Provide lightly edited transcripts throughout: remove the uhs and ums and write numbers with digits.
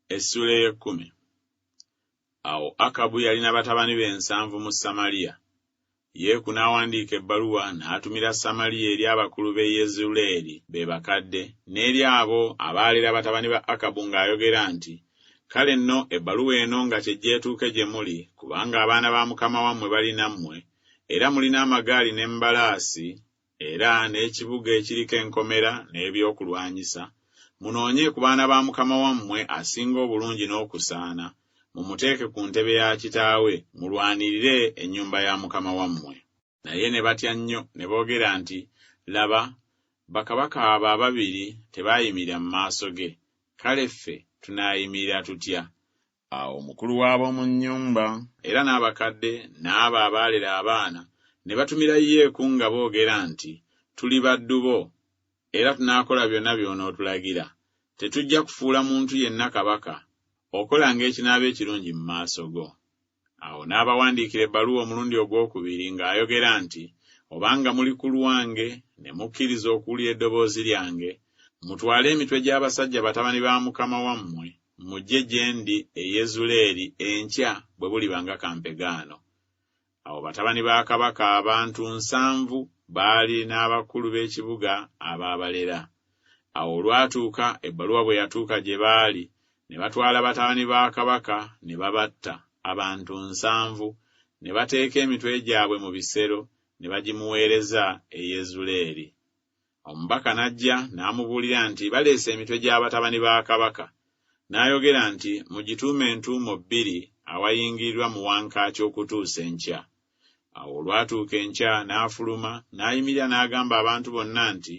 Essula ey'ekkumi. Awo Akabu yalina batabani be 7 mu Samaliya. Yeeku n'awandiika ebbaluwa n'atumira Samaliya eri abakulu b'e Yezuleeri be bakadde, n'eri abo abaalera batabani ba Akabu ng'ayogera nti, kale nno ebbaluwa eno nga tejjeetuuke gye muli, kubanga abaana ba mukama wammwe bali nammwe, era mulina amagaali n'embalaasi, era n'ekibuga ekiriko enkomera n'ebyokulwanyisa. Munoonye ku baana ba mukama wammwe asinga obulungi n'okusaana, mumuteeke ku ntebe ya kitaawe, mulwanirire ennyumba ya mukama wammwe. Naye ne batya nnyo ne boogera nti, laba, bakabaka abo ababiri tebaayimira mu maaso ge, kale ffe tunaayimirira tutya? Awo omukulu w'ab'omu nnyumba era n'abakadde n'abo abaalera abaana ne batumira Yeeku nga boogera nti, tuli baddu bo, era tunaakola byonna by'onootulagira. Tetujja kufuula muntu yenna kabaka, okola ng'ekinaaba ekirungi mu maaso go. Awo n'abawandiikira ebbaluwa omulundi ogwokubiri ng'ayogera nti, obanga muli ku lwange ne mukkiriza okuwulira eddoboozi lyange, mutwale emitwe gy'abasajja batabani ba mukama wammwe, mujje gye ndi e Yezuleeri enkya bwe buliba nga kampegaano. Awo batabani ba kabaka abantu 7 baali n'abakulu b'ekibuga abaabalera. Awo olwatuuka ebbaluwa bwe yatuuka gye baali, ne batwala batabani ba kabaka ne babatta abantu 7, ne bateeka emitwe gyabwe mu bisero, ne bagimuweereza e Yezuleeri. Omubaka n'ajja n'amubuulira nti baleese emitwe gy'abatabani ba kabaka. N'ayogera nti mugituume entuumo 2 awayingirirwa mu wankaaki okutuusa enkya. Awo olwatuuka enkya n'afuluma n'ayimirira n'agamba abantu bonna nti,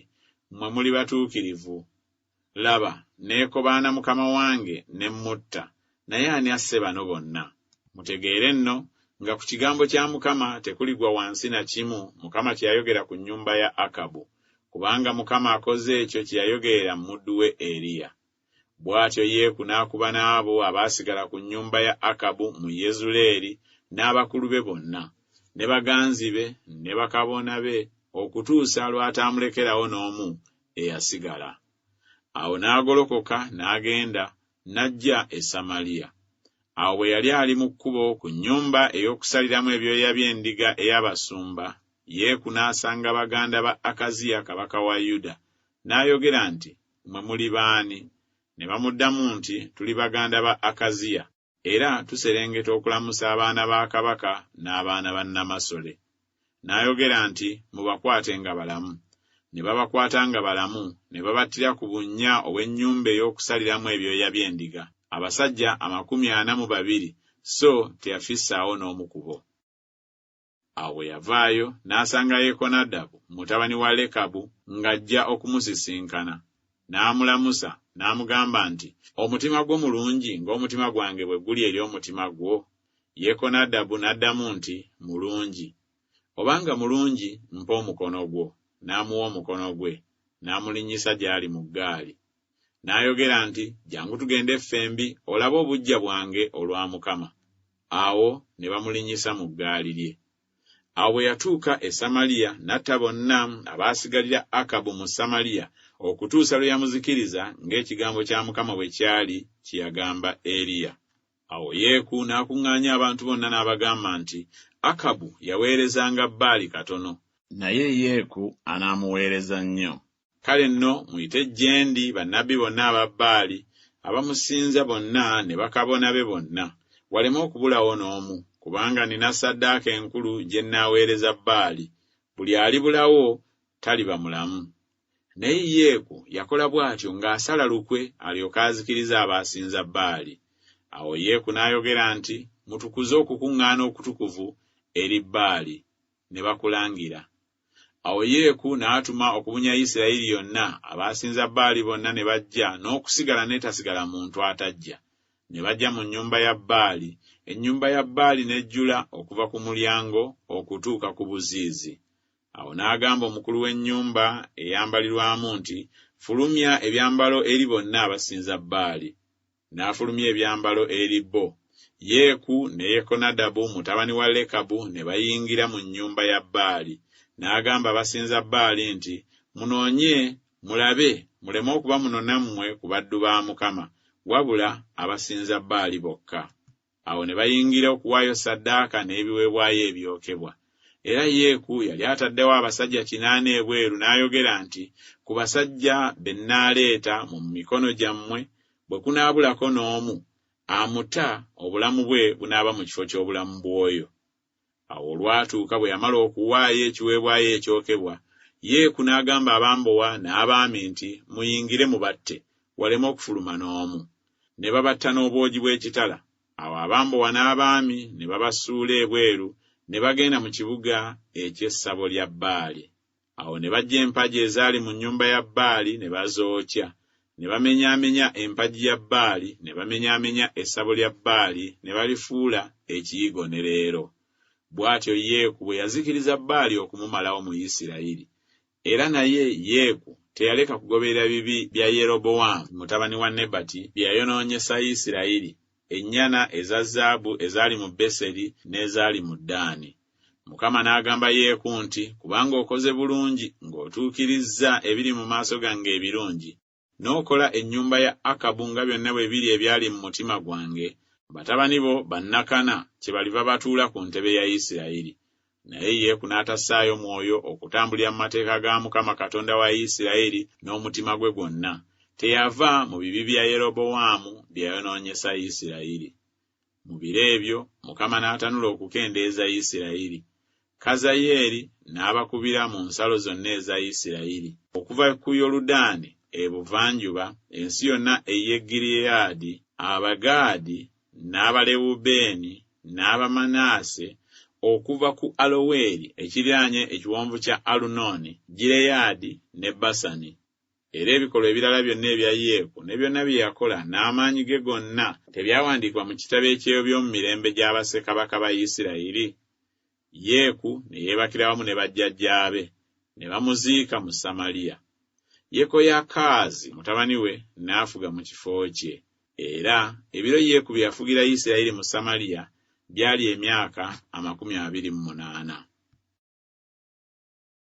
mmwe muli batuukirivu. Laba, neekobaana mukama wange ne mutta, naye ani asse bano bonna? Mutegeere nno nga ku kigambo kya Mukama tekuligwa wansi na kimu Mukama kye yayogera ku nnyumba ya Akabu, kubanga Mukama akoze ekyo kye yayogerera mu muddu we Eriya. Bw'atyo Yeeku n'akuba n'abo abaasigala ku nnyumba ya Akabu mu Yezuleeri n'abakulu be bonna, ne baganzi be ne bakabona be, okutuusa lw'ataamulekerawo n'omu eyasigala. Awo n'agolokoka n'agenda n'ajja e Samaliya. Awo bwe yali ali mu kkubo ku nnyumba ey'okusaliramu ebyoya by'endiga ey'abasumba, Yeeku n'asanga baganda ba Akaziya kabaka wa Yuda, n'ayogera nti, mmwe muli baani? Ne bamuddamu nti, tuli baganda ba Akaziya, era tuserengeta okulamusa abaana ba kabaka n'abaana ba Namasole. N'ayogera nti, mubakwate nga balamu. Ne babakwata nga balamu, ne babattira ku bunnya obw'ennyumba ey'okusaliramu ebyoya by'endiga, abasajja 42, so teyafissaawo n'omu ku bo. Awo bwe yavaayo n'asanga Yekonadabu mutabani wa Lekabu ng'ajja okumusisinkana. N'amulamusa n'amugamba nti, omutima gwo mulungi ng'omutima gwange bwe guli eri omutima gwo? Yekonadabu n'addamu nti, mulungi. Obanga mulungi, mpa omukono gwo. N'amuwa omukono gwe, n'amulinnyisa gy'ali mu ggaali. N'ayogera nti, jangu tugende ffembi olabe obuggya bwange olwa Mukama. Awo ne bamulinnyisa mu ggaali lye. Awo bwe yatuuka e Samaliya n'atta bonna abaasigalira Akabu mu Samaliya, okutuusa lwe yamuzikiriza ng'ekigambo kya Mukama bwe kyali kye yagamba Eriya. Awo Yeeku n'akuŋŋaanya abantu bonna n'abagamba nti, Akabu yaweerezanga Baali katono, naye Yeeku anaamuweereza nnyo. Kale nno muyite gye ndi bannabbi bonna aba Baali, abamusinza bonna ne bakabona be bonna, waleme okubulawo n'omu, kubanga nina ssaddaaka enkulu gye nnaaweereza Baali. Buli alibulawo taliba mulamu. Naye Yeeku yakola bw'atyo ng'asala lukwe alyoke azikirize abaasinza Baali. Awo Yeeku n'ayogera nti, mutukuze okukuŋŋaana okutukuvu eri Baali, ne bakulangira. Awo Yeeku n'atuma okubunya Isirayiri yonna, abaasinza Baali bonna ne bajja, n'okusigala n'etasigala muntu atajja. Ne bajja mu nnyumba ya Baali, ennyumba ya Baali n'ejjula okuva ku mulyango okutuuka ku buziizi. Awo n'agamba omukulu w'ennyumba eyambalirwamu nti, fulumya ebyambalo eri bonna abasinza Baali. N'afulumya ebyambalo eri bo. Yeeku ne Yekonadabu mutabani wa Lekabu ne bayingira mu nnyumba ya Baali. N'agamba abasinza Baali nti, munoonye mulabe muleme okuba muno nammwe ku baddu ba Mukama, wabula abasinza Baali bokka. Awo ne bayingira okuwaayo ssaddaaka n'ebiweebwayo ebyokebwa. Era Yeeku yali ataddewo abasajja 80 ebweru n'ayogera nti, ku basajja be nnaaleeta mu mikono gyammwe, bwe kunaabulako n'omu, amuta obulamu bwe bunaaba mu kifo ky'obulamu bw'oyo. Awo olwatuuka bwe yamala okuwaayo ekiweebwayo ekyokebwa, Yeeku n'agamba abambowa n'abaami nti, muyingire mubatte, waleme okufuluma n'omu. Ne babatta n'obwogi bw'ekitala. Awo abambowa n'abaami ne babasuula ebweru, ne bagenda mu kibuga eky'essabo lya Baali. Awo ne bajja empagi ezaali mu nnyumba ya Baali ne bazookya, ne bamenyaamenya empagi ya Baali, ne bamenyaamenya essabo lya Baali, ne balifuula ekiyigo ne leero. Bw'atyo Yeeku bwe yazikiriza Baali okumumalawo mu Isirayiri. Era naye Yeeku teyaleka kugoberera bibi bya Yerobowaamu mutabani wa Nebati bye yayonoonyesa Isirayiri, ennyana eza zaabu ezaali mu Beseri n'ezaali mu Ddaani. Mukama n'agamba Yeeku nti, kubanga okoze bulungi ng'otuukirizza ebiri mu maaso gange ebirungi, n'okola ennyumba ya Akabu nga byonna bwe biri ebyali mu mutima gwange, batabani bo bannakana kye baliva batuula ku ntebe ya Isirayiri. Naye Yeeku n'atassaayo mwoyo okutambulira mu mateeka ga Mukama Katonda wa Isirayiri n'omutima gwe gwonna. Teyava mu bibi bya Yerobowaamu bye yayonoonyesa Isirayiri. Mu biro ebyo Mukama n'atanula okukendeeza Isirayiri. Kazayeeri n'abakubira mu nsalo zonna eza Isirayiri, okuva ku Yoludaani ebuvanjuba, ensi yonna ey'e Giriyaadi, Abagaadi, n'Abalewubeeni, n'Abamanaase, okuva ku Aloweeri ekiriraanye ekiwonvu kya Alunooni, Gireyaadi ne Basani. Era ebikolwa ebirala byonna ebya Yeeku ne byonna bye yakola n'amaanyi ge gonna tebyawandiikibwa mu kitabo eky'ebyo by'omu mirembe gy'aba ssekabaka ba Isirayiri? Yeeku ne yeebakira wamu ne bajjajjaabe, ne bamuziika mu Samaliya. Yekoyakaazi mutabani we n'afuga mu kifo kye. Era ebiro Yeeku bye yafugira Isirayiri mu Samaliya byali emyaka 28.